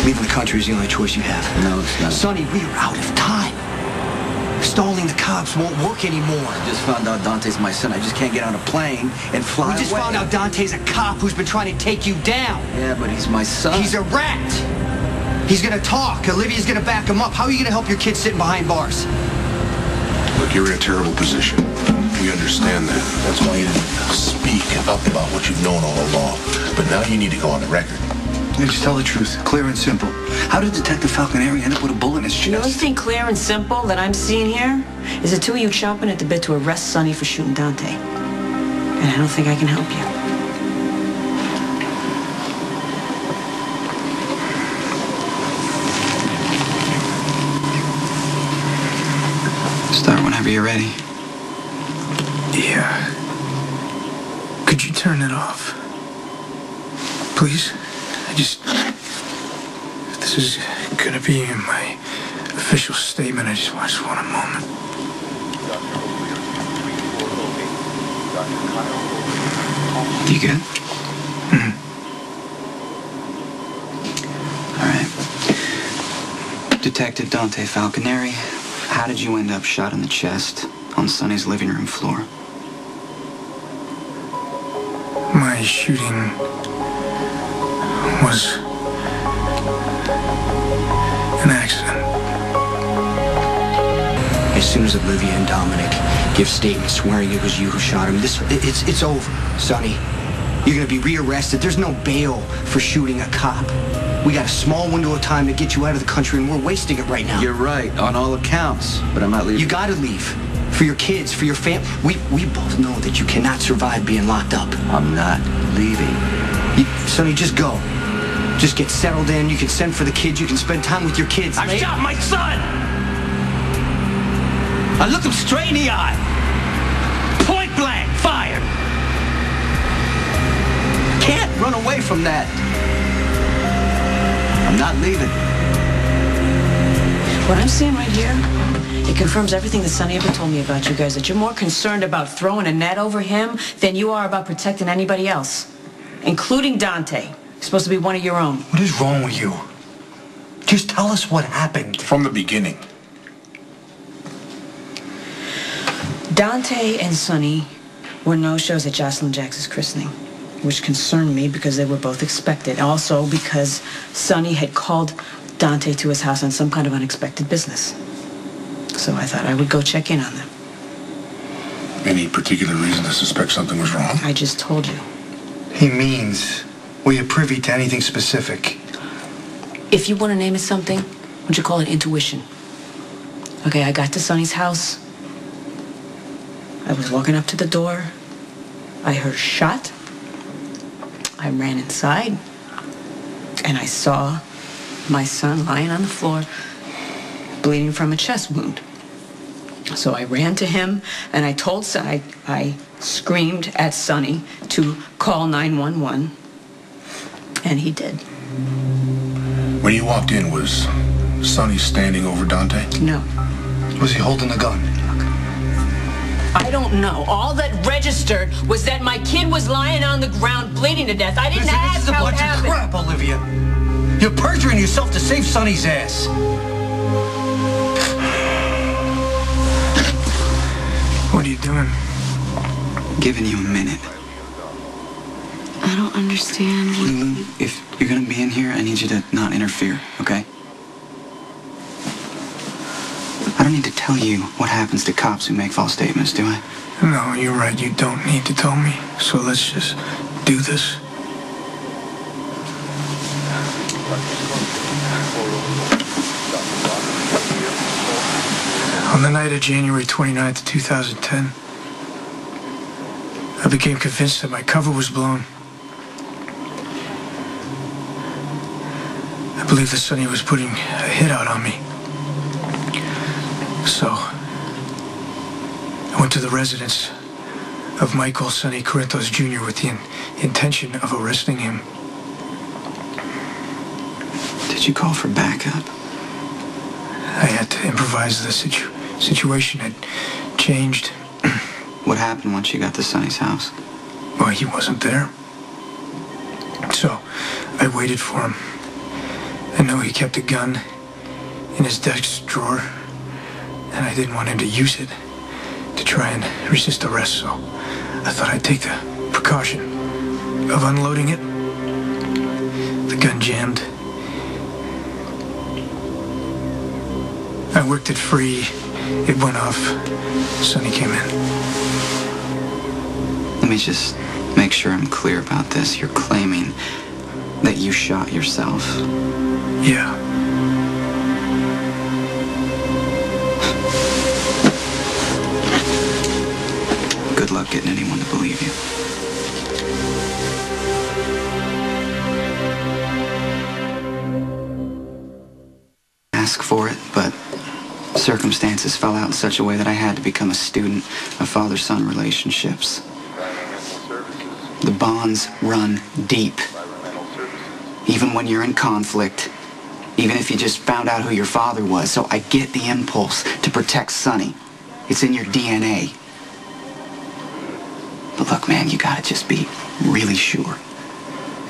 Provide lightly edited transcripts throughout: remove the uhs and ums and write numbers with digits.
Leaving the country is the only choice you have. No, it's not. Sonny, we are out of time. Stalling the cops won't work anymore. I just found out Dante's my son. I just can't get on a plane and fly We just away. found out Dante's a cop who's been trying to take you down. Yeah, but he's my son. He's a rat. He's gonna talk. Olivia's gonna back him up. How are you gonna help your kid sitting behind bars? Look, you're in a terrible position. We understand that. That's why you didn't speak up about what you've known all along. But now you need to go on the record. Yeah, just tell the truth, clear and simple. How did Detective Falconeri end up with a bullet in his chest? The only thing clear and simple that I'm seeing here is the two of you chomping at the bit to arrest Sonny for shooting Dante. And I don't think I can help you. Start whenever you're ready. Yeah. Could you turn it off? Please? If this is gonna be my official statement, I just want a moment. You good? All right. Detective Dante Falconeri, how did you end up shot in the chest on Sonny's living room floor? My shooting was an accident. As soon as Olivia and Dominic give statements swearing it was you who shot him, it's over, Sonny. You're gonna be rearrested. There's no bail for shooting a cop. We got a small window of time to get you out of the country, and we're wasting it right now. You're right, on all accounts, but I'm not leaving. You gotta leave. For your kids, for your family. We both know that you cannot survive being locked up. I'm not leaving. Sonny, just go. Just get settled in. You can send for the kids. You can spend time with your kids. I shot my son! I looked him straight in the eye. Point blank, fired. Can't run away from that. I'm not leaving. What I'm seeing right here, it confirms everything that Sonny ever told me about you guys, that you're more concerned about throwing a net over him than you are about protecting anybody else, including Dante. He's supposed to be one of your own. What is wrong with you? Just tell us what happened. From the beginning. Dante and Sonny were no-shows at Jocelyn Jackson's christening, which concerned me because they were both expected. Also because Sonny had called Dante to his house on some kind of unexpected business. So I thought I would go check in on them. Any particular reason to suspect something was wrong? I just told you. He means, were you privy to anything specific? If you want to name it something, would you call it intuition? Okay, I got to Sonny's house. I was walking up to the door. I heard a shot. I ran inside. And I saw my son lying on the floor, bleeding from a chest wound. So I ran to him, and I told Sonny, I screamed at Sonny to call 911, and he did. When you walked in, was Sonny standing over Dante? No. Was he holding a gun? I don't know. All that registered was that my kid was lying on the ground bleeding to death. I didn't ask This is a how it bunch of happened. crap, Olivia. You're perjuring yourself to save Sonny's ass. What are you doing? Giving you a minute. I don't understand what... Lulu, if you're gonna be in here, I need you to not interfere, okay? I don't need to tell you what happens to cops who make false statements, do I? No, you're right. You don't need to tell me. So let's just do this. On the night of January 29th, 2010, I became convinced that my cover was blown. I believe that Sonny was putting a hit out on me. So, I went to the residence of Michael Sonny Corinthos Jr. with the intention of arresting him. Did you call for backup? I had to improvise. The situation had changed. What happened once you got to Sonny's house? Well, he wasn't there. So, I waited for him. I know he kept a gun in his desk drawer, and I didn't want him to use it to try and resist arrest, so I thought I'd take the precaution of unloading it. The gun jammed. I worked it free. It went off. Sonny came in. Let me just make sure I'm clear about this. You're claiming that you shot yourself. Yeah. Good luck getting anyone to believe you. Ask for it, but circumstances fell out in such a way that I had to become a student of father-son relationships. The bonds run deep. Even when you're in conflict, even if you just found out who your father was. So I get the impulse to protect Sonny. It's in your DNA. But look, man, you gotta just be really sure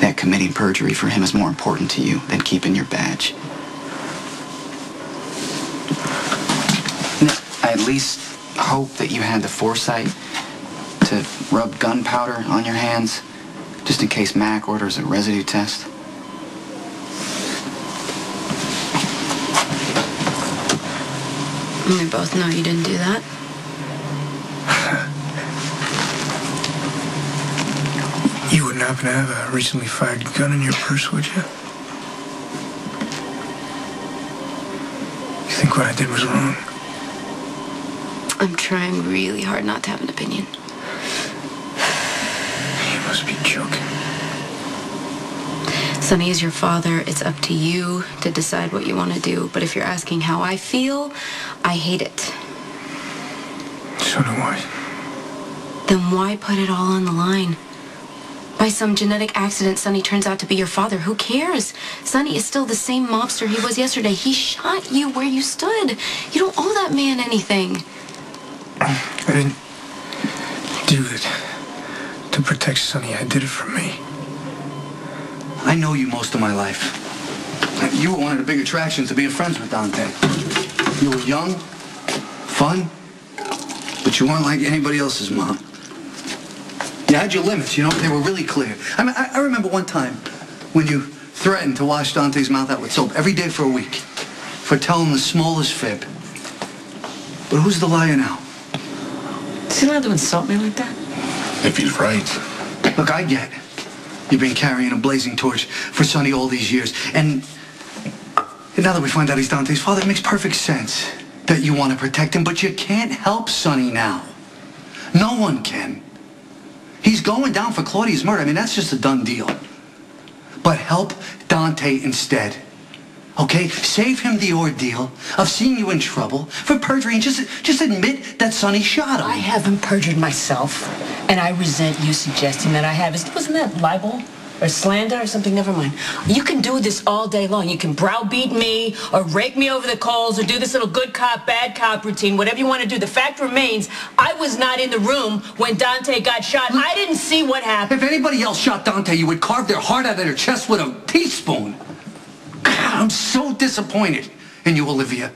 that committing perjury for him is more important to you than keeping your badge. I at least hope that you had the foresight to rub gunpowder on your hands, just in case Mac orders a residue test. We both know you didn't do that. You wouldn't happen to have a recently fired gun in your purse, would you? You think what I did was wrong? I'm trying really hard not to have an opinion. You must be joking. Sonny is your father. It's up to you to decide what you want to do. But if you're asking how I feel, I hate it. So do I. Then why put it all on the line? By some genetic accident, Sonny turns out to be your father. Who cares? Sonny is still the same mobster he was yesterday. He shot you where you stood. You don't owe that man anything. I didn't do it to protect Sonny. I did it for me. I know you most of my life. You were one of the big attractions to being friends with Dante. You were young, fun, but you weren't like anybody else's mom. You had your limits, you know, they were really clear. I remember one time when you threatened to wash Dante's mouth out with soap every day for a week for telling the smallest fib. But who's the liar now? Is he allowed to insult me like that? If he's right. Look, I get you've been carrying a blazing torch for Sonny all these years. And now that we find out he's Dante's father, it makes perfect sense that you want to protect him. But you can't help Sonny now. No one can. He's going down for Claudia's murder. I mean, that's just a done deal. But help Dante instead. Okay? Save him the ordeal of seeing you in trouble for perjury and just admit that Sonny shot him. I haven't perjured myself, and I resent you suggesting that I have. Wasn't that libel or slander or something? Never mind. You can do this all day long. You can browbeat me or rake me over the coals or do this little good cop, bad cop routine, whatever you want to do. The fact remains, I was not in the room when Dante got shot. I didn't see what happened. If anybody else shot Dante, you would carve their heart out of their chest with a teaspoon. God, I'm so disappointed in you, Olivia.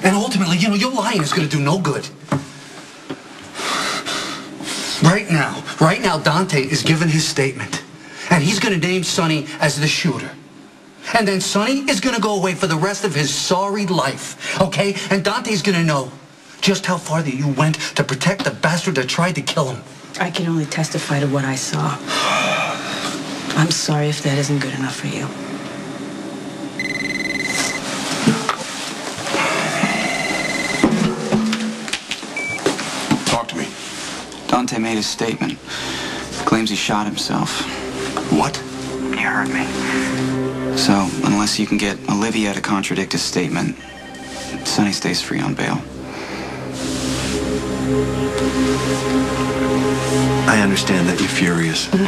And ultimately, you know, your lying is going to do no good. Right now, Dante is giving his statement. And he's going to name Sonny as the shooter. And then Sonny is going to go away for the rest of his sorry life, okay? And Dante's going to know just how far that you went to protect the bastard that tried to kill him. I can only testify to what I saw. I'm sorry if that isn't good enough for you. Talk to me. Dante made his statement. Claims he shot himself. What? You heard me. So, unless you can get Olivia to contradict his statement, Sonny stays free on bail. I understand that you're furious with me.